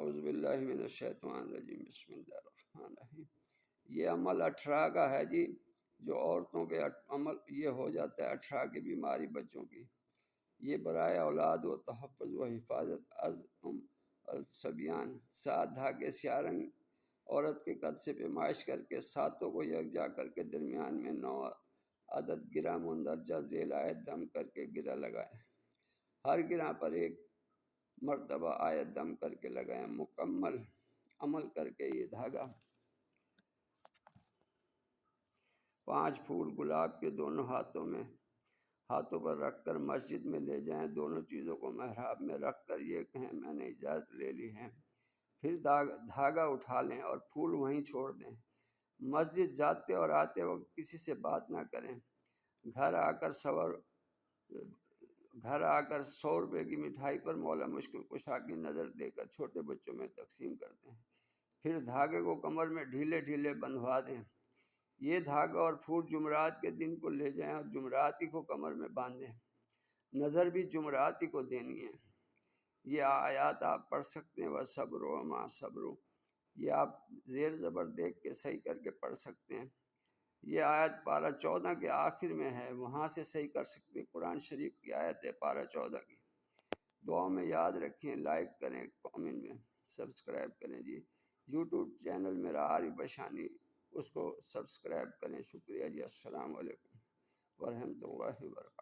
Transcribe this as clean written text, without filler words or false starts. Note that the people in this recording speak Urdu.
اعوذ باللہ من الشیطان الرجیم، بسم اللہ الرحمن الرحیم۔ یہ عمل 18 کا ہے جی، جو عورتوں کے عمل یہ ہو جاتا ہے 18 کی بیماری بچوں کی، یہ برائے اولاد و تحفظ و حفاظت از الصبیان، 7 دھاگے سیاہ رنگ عورت کے قد سے پیمائش کر کے 7 کو یکجا کر کے درمیان میں 9 عدد گرہ مندرجہ ذیل آیت دم کر کے گرہ لگائیں، ہر گرہ پر 1 مرتبہ آیت دم کر کے لگائیں، مکمل عمل کر کے یہ دھاگا 5 پھول گلاب کے دونوں ہاتھوں پر رکھ کر مسجد میں لے جائیں، دونوں چیزوں کو محراب میں رکھ کر یہ کہیں میں نے اجازت لے لی ہے، پھر دھاگا اٹھا لیں اور پھول وہیں چھوڑ دیں۔ مسجد جاتے اور آتے وقت کسی سے بات نہ کریں۔ گھر آ کر 100 روپے کی مٹھائی پر مولا مشکل کشا کی نظر دے کر چھوٹے بچوں میں تقسیم کر دیں، پھر دھاگے کو کمر میں ڈھیلے ڈھیلے بندھوا دیں۔ یہ دھاگا اور پھول جمعرات کے دن کو لے جائیں اور جمعرات ہی کو کمر میں باندھیں، نظر بھی جمعرات ہی کو دینی ہے۔ یہ آیات آپ پڑھ سکتے ہیں، وَصَبْرُ وَمَا صَبْرُ، یہ آپ زیر زبر دیکھ کے صحیح کر کے پڑھ سکتے ہیں۔ یہ آیت پارہ 14 کے آخر میں ہے، وہاں سے صحیح کر سکتے ہیں۔ قرآن شریف کی آیت ہے پارہ 14 کی۔ دعا میں یاد رکھیں، لائک کریں، کامنٹ میں سبسکرائب کریں جی۔ یوٹیوب چینل میرا عارف بشانی، اس کو سبسکرائب کریں۔ شکریہ جی، السلام علیکم ورحمۃ اللہ وبرکاتہ۔